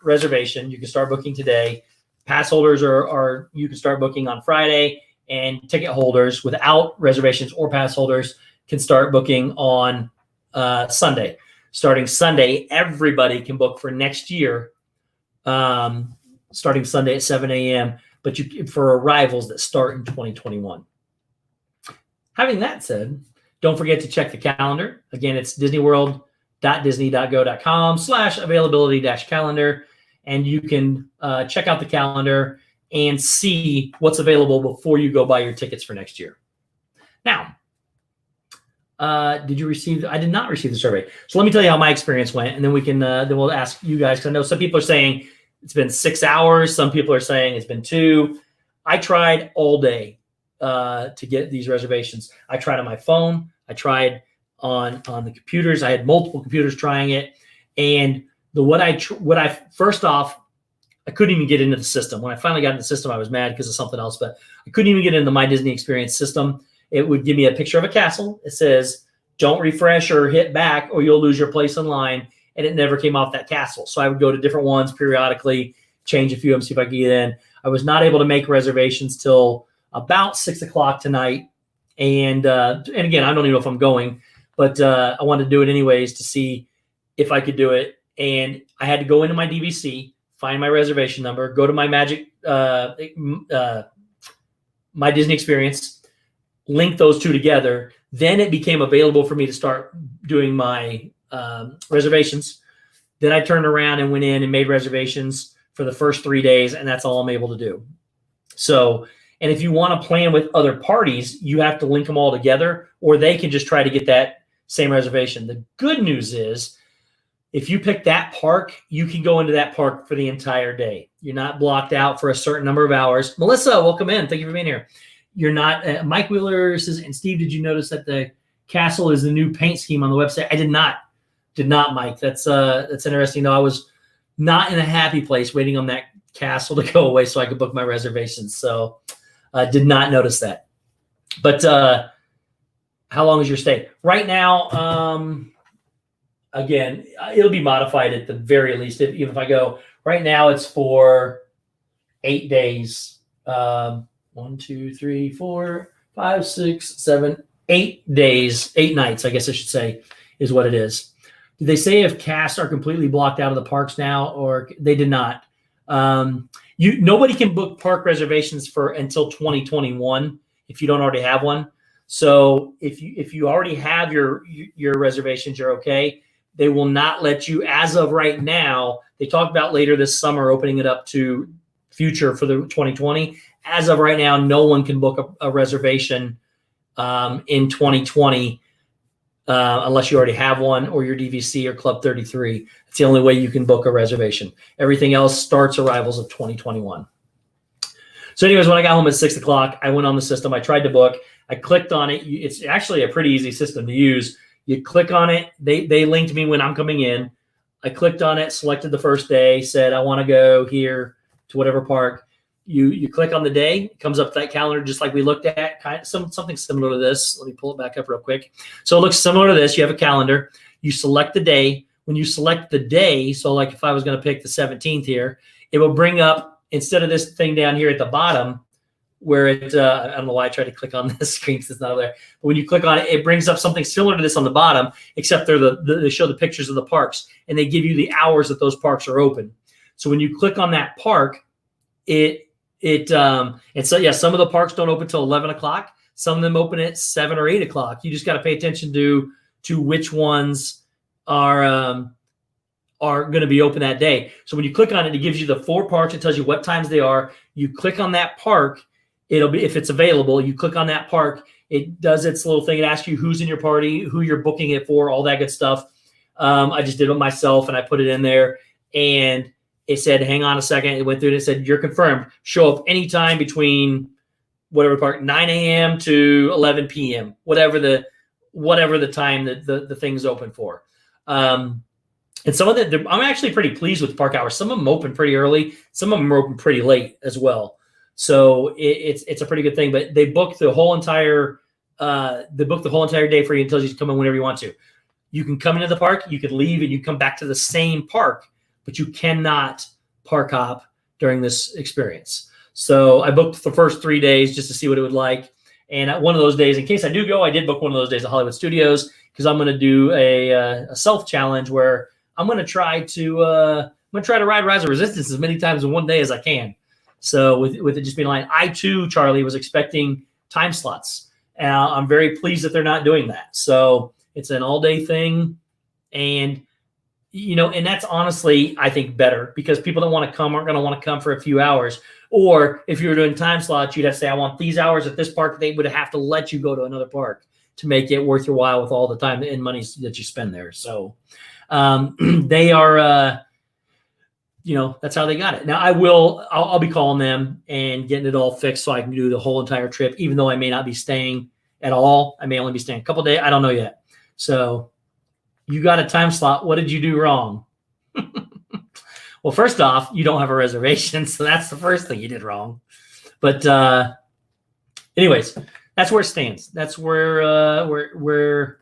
reservation, you can start booking today. Pass holders are you can start booking on Friday, and ticket holders without reservations or pass holders can start booking on Sunday. Starting Sunday, everybody can book for next year, starting Sunday at 7 a.m., but for arrivals that start in 2021. Having that said, don't forget to check the calendar. Again, it's disneyworld.disney.go.com/availability-calendar, and you can check out the calendar and see what's available before you go buy your tickets for next year. Now, did you receive? I did not receive the survey. So let me tell you how my experience went, and then we can then we'll ask you guys, because I know some people are saying it's been 6 hours. Some people are saying it's been 2. I tried all day to get these reservations. I tried on my phone. I tried on the computers. I had multiple computers trying it, and first off, I couldn't even get into the system. When I finally got in the system, I was mad because of something else, but I couldn't even get into my Disney Experience system. It would give me a picture of a castle. It says, don't refresh or hit back or you'll lose your place in line. And it never came off that castle. So I would go to different ones periodically, change a few of them, see if I could get in. I was not able to make reservations till about 6 o'clock tonight. And again, I don't even know if I'm going, but I wanted to do it anyways to see if I could do it. And I had to go into my DVC, find my reservation number, go to my my Disney Experience, link those two together. Then it became available for me to start doing my reservations. Then I turned around and went in and made reservations for the first 3 days, and that's all I'm able to do. So, and if you want to plan with other parties, you have to link them all together, or they can just try to get that same reservation. The good news is, if you pick that park, you can go into that park for the entire day. You're not blocked out for a certain number of hours. Melissa, welcome in. Thank you for being here. You're not. Mike Wheeler says, and Steve, did you notice that the castle is the new paint scheme on the website? I did not. Did not, Mike. That's interesting. Though I was not in a happy place waiting on that castle to go away so I could book my reservations. So I did not notice that. But how long is your stay? Right now, again, it'll be modified at the very least. Even if I go right now, it's for 8 days. 1, 2, 3, 4, 5, 6, 7, 8 days, 8 nights, I guess I should say, is what it is. Did they say if casts are completely blocked out of the parks now, or they did not? Nobody can book park reservations for until 2021 if you don't already have one. So if you already have your reservations, you're okay. They will not let you, as of right now. They talked about later this summer opening it up to future for the 2020. As of right now, no one can book a reservation in 2020 unless you already have one or your DVC or Club 33. It's the only way you can book a reservation. Everything else starts arrivals of 2021. So anyways, when I got home at 6 o'clock, I went on the system. I tried to book. I clicked on it. It's actually a pretty easy system to use. You click on it. They linked me when I'm coming in. I clicked on it, selected the first day, said I want to go here to whatever park. You click on the day, it comes up that calendar just like we looked at, something similar to this. Let me pull it back up real quick. So it looks similar to this. You have a calendar. You select the day. When you select the day, so like if I was going to pick the 17th here, it will bring up, instead of this thing down here at the bottom, where it, I don't know why I tried to click on this screen because it's not over there. But when you click on it, it brings up something similar to this on the bottom, except they show the pictures of the parks, and they give you the hours that those parks are open. So when you click on that park, and so yeah, some of the parks don't open till 11 o'clock. Some of them open at 7 or 8 o'clock. You just got to pay attention to which ones are going to be open that day. So when you click on it, it gives you the 4 parks. It tells you what times they are. You click on that park. It'll be, if it's available, you click on that park. It does its little thing. It asks you who's in your party, who you're booking it for, all that good stuff. I just did it myself, and I put it in there, and it said, hang on a second. It went through and it said, you're confirmed. Show up anytime between whatever park, 9 a.m. to 11 p.m., whatever the time that the thing's open for. And some of them, I'm actually pretty pleased with the park hours. Some of them open pretty early. Some of them are open pretty late as well. So it's a pretty good thing. But they book the whole entire day for you and tells you to come in whenever you want to. You can come into the park, you could leave, and you come back to the same park, but you cannot park hop during this experience. So I booked the first 3 days just to see what it would like. And at one of those days, in case I do go, I did book one of those days at Hollywood Studios because I'm going to do a self challenge where I'm going to try to ride Rise of Resistance as many times in one day as I can. So with it just being a line, I too, Charlie, was expecting time slots. And I'm very pleased that they're not doing that. So it's an all day thing. And and that's honestly, I think, better because people that want to come aren't going to want to come for a few hours. Or if you were doing time slots, you'd have to say, I want these hours at this park. They would have to let you go to another park to make it worth your while with all the time and money that you spend there. So they are, that's how they got it. Now I'll be calling them and getting it all fixed so I can do the whole entire trip, even though I may not be staying at all. I may only be staying a couple of days. I don't know yet. So you got a time slot. What did you do wrong? Well, first off, you don't have a reservation. So that's the first thing you did wrong. But anyways, that's where it stands. That's where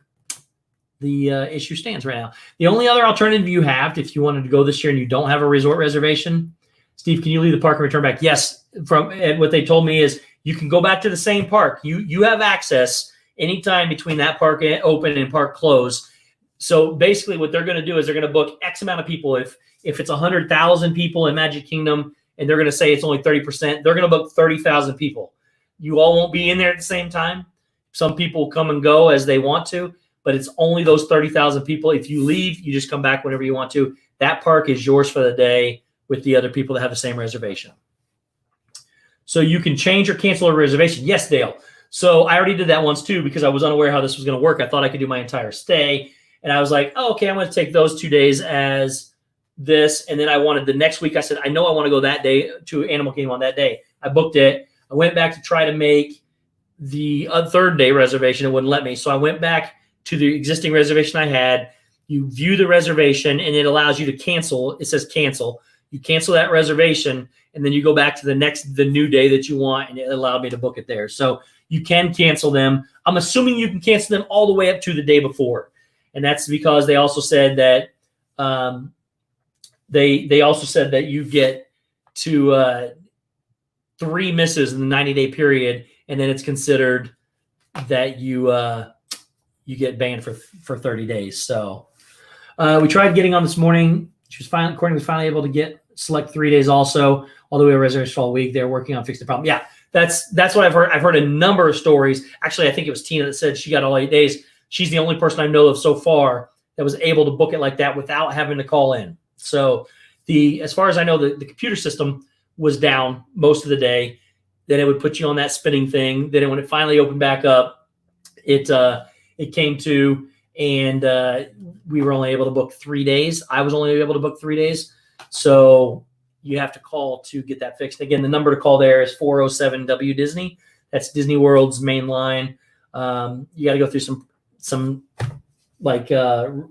the issue stands right now. The only other alternative you have, if you wanted to go this year and you don't have a resort reservation, Steve, can you leave the park and return back? Yes. From what they told me is you can go back to the same park. You have access anytime between that park open and park close. So basically what they're going to do is they're going to book X amount of people. If it's 100,000 people in Magic Kingdom and they're going to say it's only 30%, they're going to book 30,000 people. You all won't be in there at the same time. Some people come and go as they want to, but it's only those 30,000 people. If you leave, you just come back whenever you want to. that park is yours for the day with the other people that have the same reservation. So you can change or cancel a reservation. Yes, Dale. So I already did that once too because I was unaware how this was going to work. I thought I could do my entire stay. And I was like, oh, okay, I'm going to take those 2 days as this. And then I wanted the next week. I said, I know I want to go that day to Animal Kingdom on that day. I booked it. I went back to try to make the third day reservation. It wouldn't let me. So I went back to the existing reservation I had. You view the reservation and it allows you to cancel. It says cancel. You cancel that reservation and then you go back to the new day that you want, and it allowed me to book it there. So you can cancel them. I'm assuming you can cancel them all the way up to the day before. And that's because they also said that they also said that you get to 3 misses in the 90-day period, and then it's considered that you get banned for 30 days. So we tried getting on this morning. She was finally able to select 3 days also, although we were reservation all week. They're working on fixing the problem. Yeah, that's what I've heard. I've heard a number of stories. Actually, I think it was Tina that said she got all 8 days. She's the only person I know of so far that was able to book it like that without having to call in. So as far as I know, the computer system was down most of the day. Then it would put you on that spinning thing. Then when it finally opened back up, it came to, and we were only able to book 3 days. I was only able to book 3 days. So you have to call to get that fixed. Again, the number to call there is 407-W-Disney. That's Disney World's main line. You got to go through some like, what are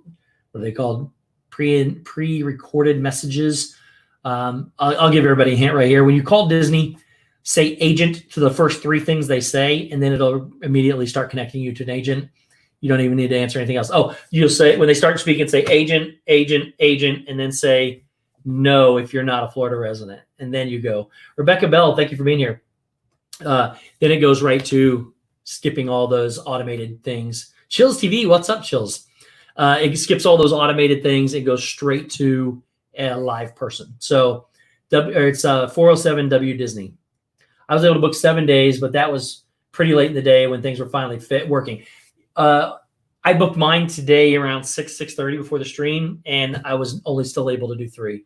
they called? Pre-recorded messages. I'll give everybody a hint right here. When you call Disney, say agent to the first 3 things they say, and then it'll immediately start connecting you to an agent. You don't even need to answer anything else. Oh, you'll say, when they start speaking, say agent, agent, agent, and then say no if you're not a Florida resident. And then you go. Rebecca Bell, thank you for being here. Then it goes right to skipping all those automated things. Chills TV, what's up, Chills? It skips all those automated things. It goes straight to a live person. So it's 407 Disney. I was able to book 7 days, but that was pretty late in the day when things were finally working. I booked mine today around 6:30 before the stream, and I was only still able to do 3.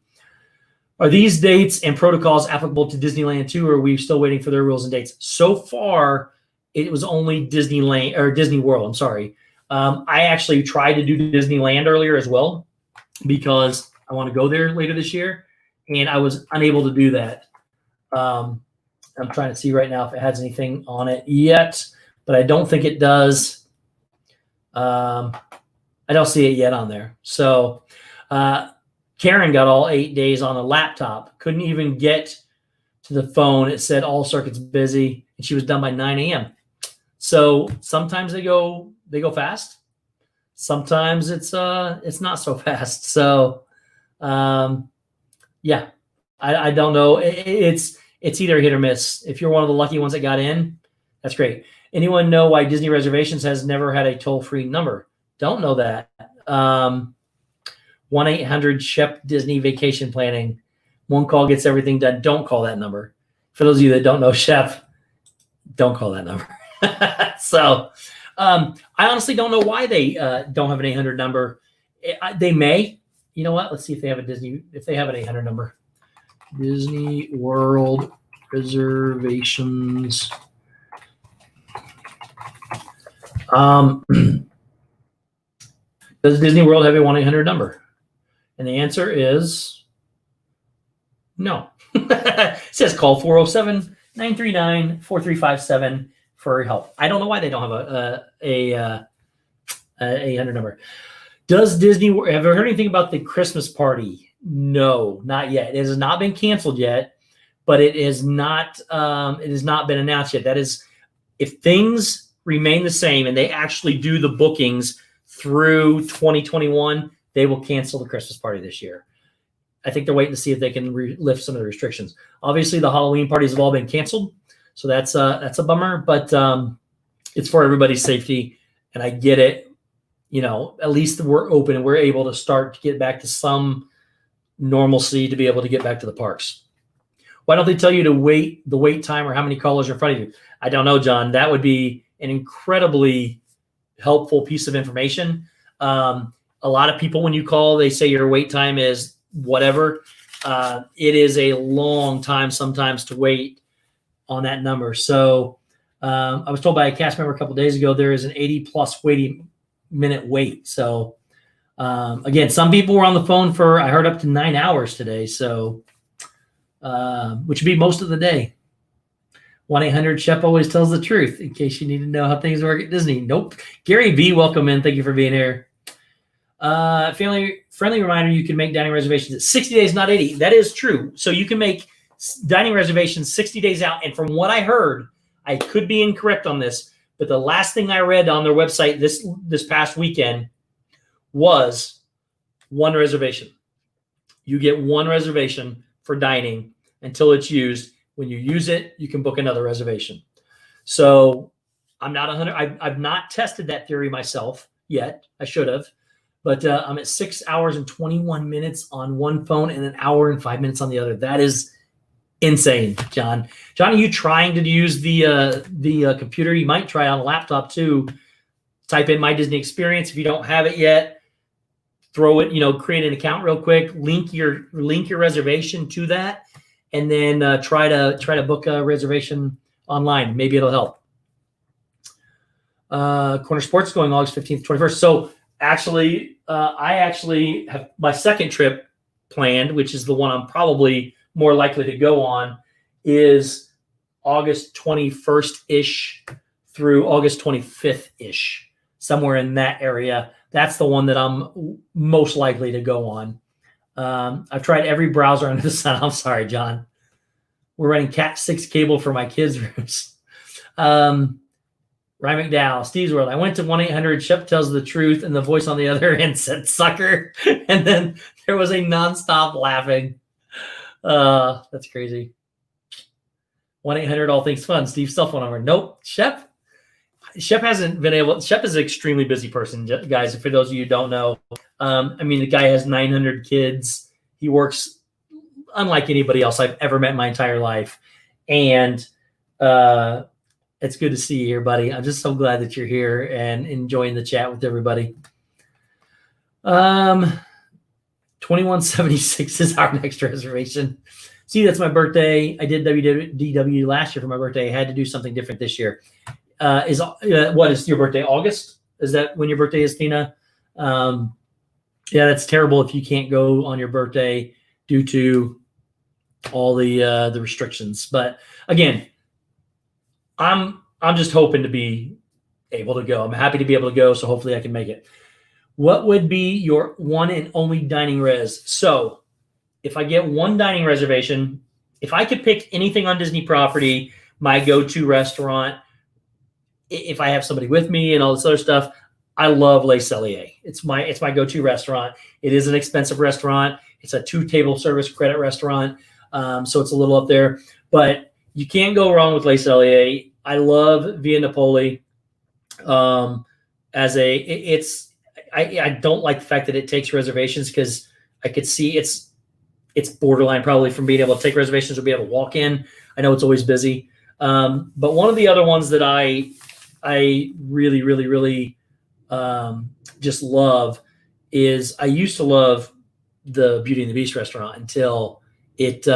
Are these dates and protocols applicable to Disneyland too, or are we still waiting for their rules and dates? So far, it was only Disneyland or Disney World. I'm sorry. I actually tried to do Disneyland earlier as well because I want to go there later this year, and I was unable to do that. I'm trying to see right now if it has anything on it yet, but I don't think it does. I don't see it yet on there. So Karen got all 8 days on a laptop, couldn't even get to the phone. It said all circuits busy, and she was done by 9 a.m. So sometimes they go fast. Sometimes it's not so fast. So yeah, I don't know. It's either hit or miss. If you're one of the lucky ones that got in, that's great. Anyone know why Disney Reservations has never had a toll-free number? Don't know that. 1-800-SHEP Disney Vacation Planning. One call gets everything done. Don't call that number. For those of you that don't know SHEP, don't call that number. So I honestly don't know why they don't have an 800 number. They may. You know what? Let's see if they have if they have an 800 number. Disney World reservations. Does Disney World have a 1-800 number? And the answer is no. It says call 407-939-4357 for help. I don't know why they don't have a 800 number. Does Disney have you heard anything about the Christmas party? No, not yet. It has not been canceled yet, but it has not been announced yet. That is, if things remain the same and they actually do the bookings through 2021, they will cancel the Christmas party this year. I think they're waiting to see if they can lift some of the restrictions. Obviously, the Halloween parties have all been canceled, so that's a bummer. But it's for everybody's safety, and I get it. You know, at least we're open and we're able to start to get back to some normalcy to be able to get back to the parks. Why don't they tell you to wait the wait time or how many callers are in front of you? I don't know, John. That would be an incredibly helpful piece of information. A lot of people, when you call, they say your wait time is whatever. It is a long time sometimes to wait on that number. So I was told by a cast member a couple of days ago there is an 80+ minute wait. So again, some people were on the phone for, I heard, up to 9 hours today. So which would be most of the day. 1-800-SHEP always tells the truth, in case you need to know how things work at Disney. Nope. Gary V, welcome in. Thank you for being here. Family friendly reminder, you can make dining reservations at 60 days, not 80. That is true. So you can make dining reservations 60 days out. And from what I heard, I could be incorrect on this, but the last thing I read on their website this past weekend was one reservation. You get one reservation for dining until it's used. When you use it, you can book another reservation. So I'm not 100. I've not tested that theory myself yet. I should have. But I'm at 6 hours and 21 minutes on one phone and an hour and 5 minutes on the other. That is insane, John. John, are you trying to use the computer? You might try on a laptop too. Type in My Disney Experience. If you don't have it yet, throw it, create an account real quick, link your reservation to that, and then try to book a reservation online. Maybe it'll help. Corner Sports going August 15th, 21st. So actually, I actually have my second trip planned, which is the one I'm probably more likely to go on, is August 21st-ish through August 25th-ish, somewhere in that area. That's the one that I'm most likely to go on. I've tried every browser under the sun. I'm sorry, John. We're running Cat 6 cable for my kids' rooms. Ryan McDowell, Steve's World. I went to 1-800-SHEP tells the truth, and the voice on the other end said sucker. And then there was a nonstop laughing. That's crazy. 1-800 all things fun. Steve's cell phone number. Nope. Shep hasn't been able. Shep is an extremely busy person, guys. For those of you who don't know, the guy has 900 kids. He works unlike anybody else I've ever met in my entire life, and it's good to see you here, buddy. I'm just so glad that you're here and enjoying the chat with everybody. 2176 is our next reservation. See, that's my birthday. I did WDW last year for my birthday. I had to do something different this year. What is your birthday? August? Is that when your birthday is, Tina? Yeah, that's terrible if you can't go on your birthday due to all the restrictions. But again, I'm just hoping to be able to go. I'm happy to be able to go, so hopefully I can make it. What would be your one and only dining res? So if I get one dining reservation, if I could pick anything on Disney property, my go-to restaurant, if I have somebody with me and all this other stuff, I love Les Celliers. It's my go-to restaurant. It is an expensive restaurant. It's a 2-table service credit restaurant, so it's a little up there. But you can't go wrong with Les Celliers. I love Via Napoli. I don't like the fact that it takes reservations, because I could see it's borderline probably from being able to take reservations or be able to walk in. I know it's always busy. But one of the other ones that I really, really, really just love is, I used to love the Beauty and the Beast restaurant until it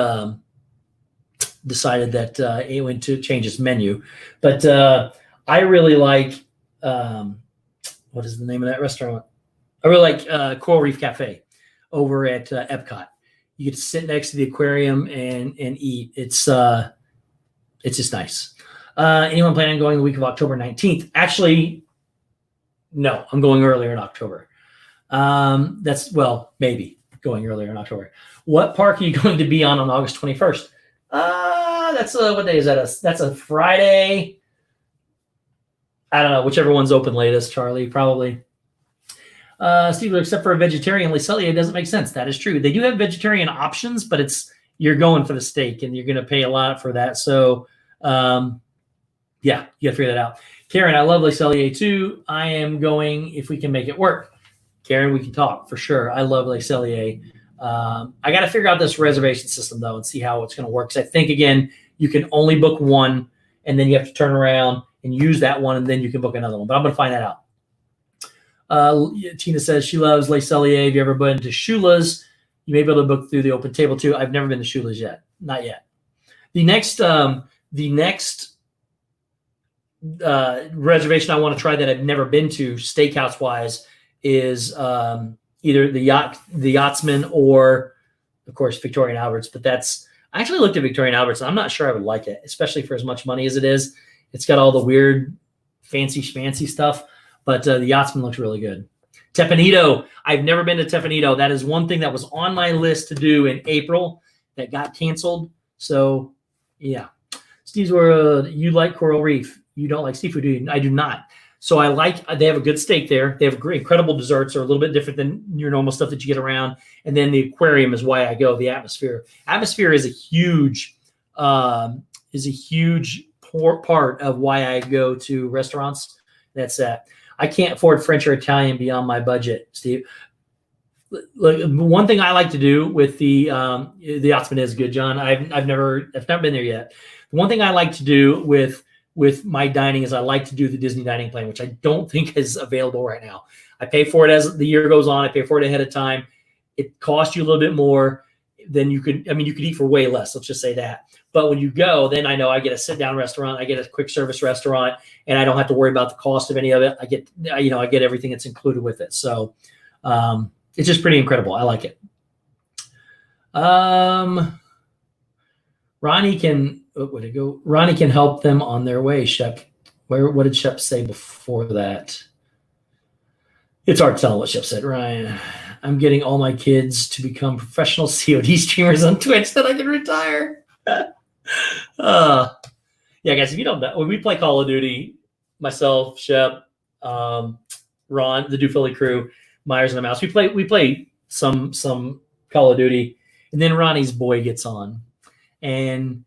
decided that it went to change its menu. But I really like, what is the name of that restaurant? I really like Coral Reef Cafe over at Epcot. You get to sit next to the aquarium and eat. It's just nice. Anyone planning on going the week of October 19th? Actually, no, I'm going earlier in October. Maybe going earlier in October. What park are you going to be on August 21st? That's what day is that? That's a Friday. I don't know, whichever one's open latest, Charlie, probably. Steve, except for a vegetarian Les Celliers, it doesn't make sense. That is true. They do have vegetarian options, but you're going for the steak, and you're going to pay a lot for that. So, yeah, you got to figure that out. Karen, I love Les Celliers too. I am going if we can make it work. Karen, we can talk for sure. I love Les Celliers. I got to figure out this reservation system, though, and see how it's going to work. Because I think, again, you can only book one, and then you have to turn around and use that one, and then you can book another one. But I'm going to find that out. Tina says she loves Les Celliers. Have you ever been to Shula's? You may be able to book through the open table too. I've never been to Shula's yet. Not yet. The next reservation I want to try that I've never been to, steakhouse wise, is either the Yachtsman or, of course, Victoria and Albert's. But I actually looked at Victoria and Albert's, and I'm not sure I would like it, especially for as much money as it is. It's got all the weird, fancy schmancy stuff, but the Yachtsman looks really good. Tepanito. I've never been to Tepanito. That is one thing that was on my list to do in April that got canceled. So, yeah. Steve's World, you like Coral Reef. You don't like seafood, do you? I do not. So they have a good steak there. They have great, incredible desserts. They're a little bit different than your normal stuff that you get around. And then the aquarium is why I go. The atmosphere. Atmosphere is a huge part of why I go to restaurants. That's that. I can't afford French or Italian beyond my budget, Steve. Look, one thing I like to do with the Yachtsman is good, John. I've never been there yet. The one thing I like to do with my dining is I like to do the Disney dining plan, which I don't think is available right now. I pay for it as the year goes on. I pay for it ahead of time. It costs you a little bit more than you could eat for way less. Let's just say that. But when you go, then I know I get a sit down restaurant, I get a quick service restaurant, and I don't have to worry about the cost of any of it. I get everything that's included with it. So it's just pretty incredible. I like it. Ronnie can help them on their way, Shep. What did Shep say before that? It's hard to tell what Shep said. Ryan, I'm getting all my kids to become professional COD streamers on Twitch that I can retire. Yeah, guys, if you don't know, when we play Call of Duty, myself, Shep, Ron, the Do Philly crew, Myers and the Mouse, we play some Call of Duty, and then Ronnie's boy gets on. And,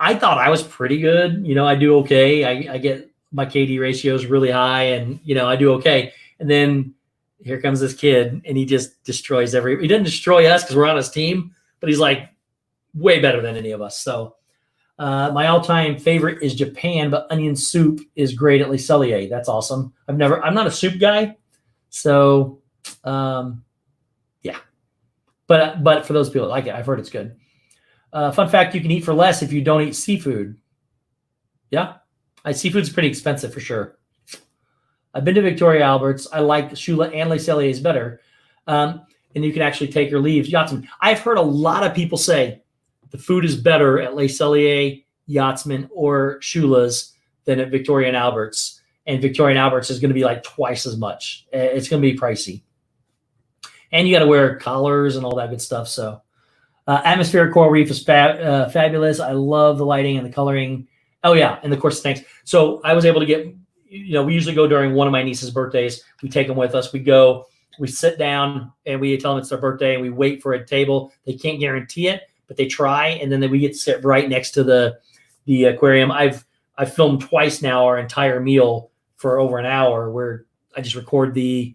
I thought I was pretty good. I do okay. I get my KD ratios really high, and, I do okay. And then here comes this kid, and he just destroys he doesn't destroy us because we're on his team, but he's like way better than any of us. So my all-time favorite is Japan, but onion soup is great at Le Cellier. That's awesome. I'm not a soup guy. So, yeah. But for those people that like it, I've heard it's good. Fun fact, you can eat for less if you don't eat seafood. Yeah. Seafood's pretty expensive for sure. I've been to Victoria Albert's. I like Shula and Le Cellier's better. And you can actually take or leave Yachtsman. I've heard a lot of people say the food is better at Le Cellier, Yachtsman, or Shula's than at Victoria and Albert's. And Victoria and Albert's is going to be like twice as much. It's going to be pricey. And you got to wear collars and all that good stuff. So atmospheric coral reef is fabulous. I love the lighting and the coloring. Oh, yeah. And of course, thanks. So I was able to get, we usually go during one of my niece's birthdays. We take them with us. We go, we sit down, and we tell them it's their birthday, and we wait for a table. They can't guarantee it, but they try. And then we get to sit right next to the aquarium. I've filmed twice now our entire meal for over an hour, where I just record the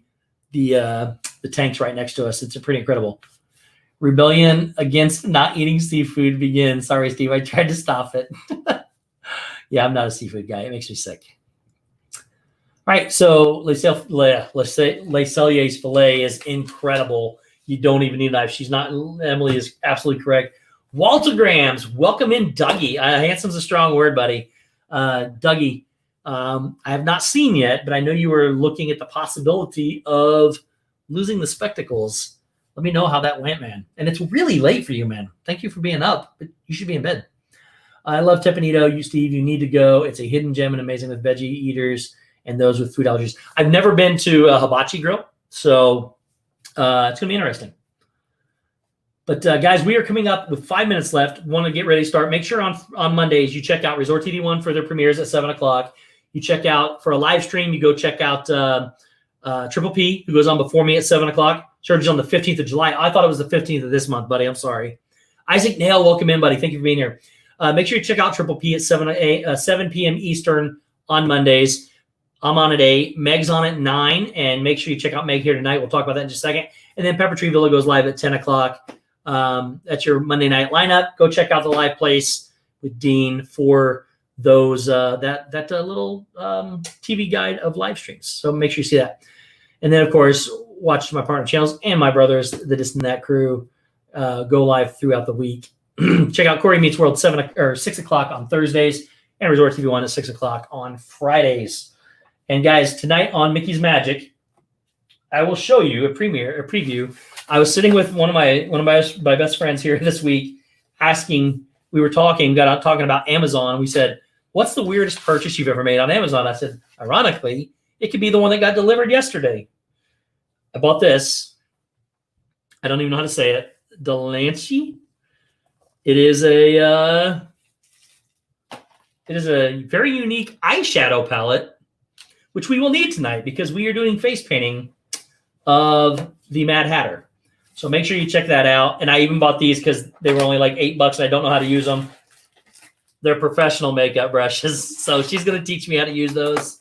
tanks right next to us. It's pretty incredible. Rebellion against not eating seafood begins. Sorry, Steve. I tried to stop it. Yeah, I'm not a seafood guy. It makes me sick. All right, so Le Cellier's filet is incredible. You don't even need a knife. Emily is absolutely correct. Waltograms, welcome in, Dougie. Handsome's a strong word, buddy. Dougie, I have not seen yet, but I know you were looking at the possibility of losing the spectacles. Let me know how that went, man. And it's really late for you, man. Thank you for being up, but you should be in bed. I love Tepanito. Steve, you need to go. It's a hidden gem and amazing with veggie eaters and those with food allergies. I've never been to a hibachi grill, so it's going to be interesting. But, guys, we are coming up with 5 minutes left. Want to get ready to start. Make sure on Mondays you check out Resort TD1 for their premieres at 7 o'clock. You check out for a live stream. You go check out Triple P, who goes on before me at 7 o'clock. Charges on the 15th of July. I thought it was the 15th of this month, buddy. I'm sorry. Isaac Nail, welcome in, buddy. Thank you for being here. Make sure you check out Triple P at 7 p.m. Eastern on Mondays. I'm on at 8. Meg's on at 9. And make sure you check out Meg here tonight. We'll talk about that in just a second. And then Pepper Tree Villa goes live at 10 o'clock. That's your Monday night lineup. Go check out the live place with Dean for those that little TV guide of live streams. So make sure you see that. And then, of course, watch my partner channels and my brothers, the Distant That crew. go live throughout the week. Check out Corey Meets World 6 o'clock on Thursdays and Resort TV 1 at 6 o'clock on Fridays. And guys, tonight on Mickey's Magic, I will show you a preview. I was sitting with one of my best friends here this week, we were talking about Amazon. We said, "What's the weirdest purchase you've ever made on Amazon?" I said, ironically, it could be the one that got delivered yesterday. I bought this. I don't even know how to say it. Delancey. It is a very unique eyeshadow palette, which we will need tonight because we are doing face painting of the Mad Hatter. So make sure you check that out. And I even bought these because they were only like $8 and I don't know how to use them. They're professional makeup brushes. So she's going to teach me how to use those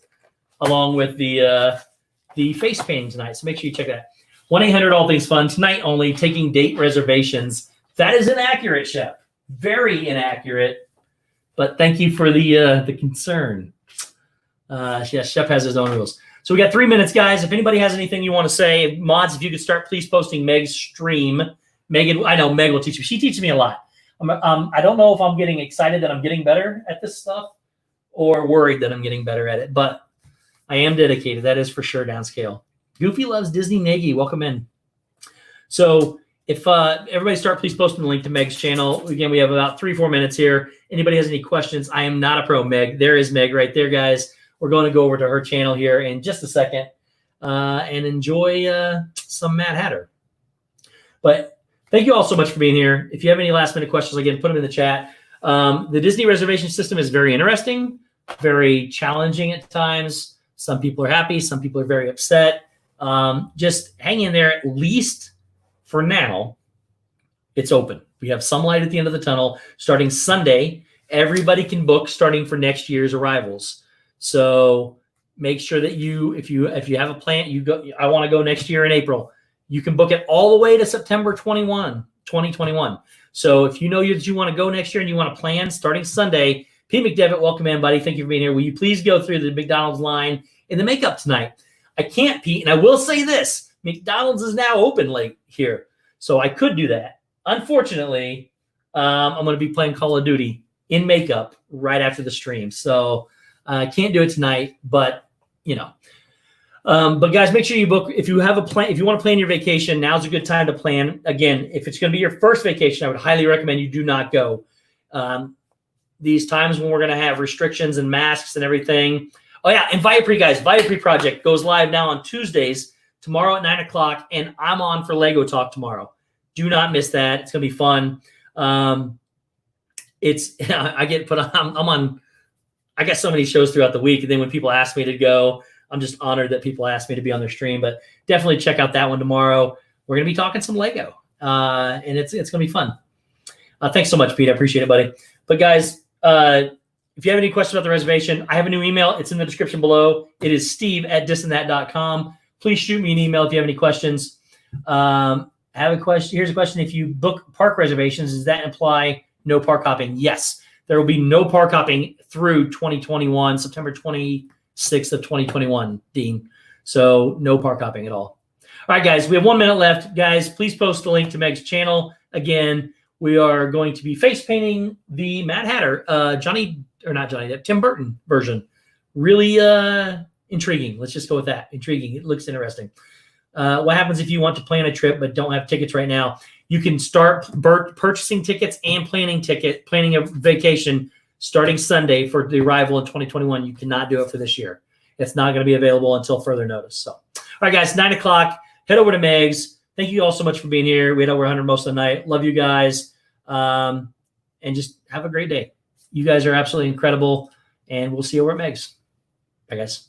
along with the face painting tonight. So make sure you check that. 1-800-ALL-THINGS-FUN. Tonight only, taking date reservations. That is inaccurate, Chef. Very inaccurate. But thank you for the concern. Yes, Chef has his own rules. So we got 3 minutes, guys. If anybody has anything you want to say, mods, if you could start, please posting Meg's stream. Megan, I know Meg will teach me. She teaches me a lot. I don't know if I'm getting excited that I'm getting better at this stuff or worried that I'm getting better at it, but I am dedicated. That is for sure downscale. Goofy loves Disney Nagy. Welcome in. So if everybody start, please posting the link to Meg's channel. Again, we have about 3-4 minutes here. Anybody has any questions? I am not a pro, Meg. There is Meg right there, guys. We're going to go over to her channel here in just a second and enjoy some Mad Hatter. But thank you all so much for being here. If you have any last-minute questions, again, put them in the chat. The Disney reservation system is very interesting, very challenging at times. Some people are happy. Some people are very upset. Just hang in there. At least for now, it's open. We have some light at the end of the tunnel. Starting Sunday, everybody can book starting for next year's arrivals. So make sure that if you have a plan, you go. I want to go next year in April. You can book it all the way to September 2021. So if you know that you want to go next year and you want to plan starting Sunday, Pete McDevitt, welcome in, buddy. Thank you for being here. Will you please go through the McDonald's line in the makeup tonight? I can't, Pete, and I will say this: McDonald's is now open late here, so I could do that. Unfortunately, I'm going to be playing Call of Duty in makeup right after the stream, so I can't do it tonight. But but guys, make sure you book if you have a plan. If you want to plan your vacation, now's a good time to plan. Again, if it's going to be your first vacation, I would highly recommend you do not go. These times when we're going to have restrictions and masks and everything. Oh yeah, and Viapree, guys, Viapree Project goes live now on Tuesdays, tomorrow at 9 o'clock, and I'm on for Lego Talk tomorrow. Do not miss that. It's going to be fun. I get put on. I'm on. I got so many shows throughout the week, and then when people ask me to go, I'm just honored that people ask me to be on their stream. But definitely check out that one tomorrow. We're going to be talking some Lego, and it's going to be fun. Thanks so much, Pete. I appreciate it, buddy. But guys, if you have any questions about the reservation, I have a new email. It's in the description below. It is steve@thisandthat.com. Please shoot me an email if you have any questions. I have a question. Here's a question. If you book park reservations, does that imply no park hopping? Yes. There will be no park hopping through 2021, September 26th of 2021, Dean. So no park hopping at all. All right, guys, we have 1 minute left. Guys, please post the link to Meg's channel. Again, we are going to be face painting the Mad Hatter, Tim Burton version. Really intriguing. Let's just go with that. Intriguing. It looks interesting. What happens if you want to plan a trip but don't have tickets right now? You can start purchasing tickets and planning a vacation starting Sunday for the arrival in 2021. You cannot do it for this year. It's not going to be available until further notice. So, all right, guys, 9 o'clock. Head over to Meg's. Thank you all so much for being here. We had over 100 most of the night. Love you guys. And just have a great day. You guys are absolutely incredible. And we'll see you over at Meg's. Bye, guys.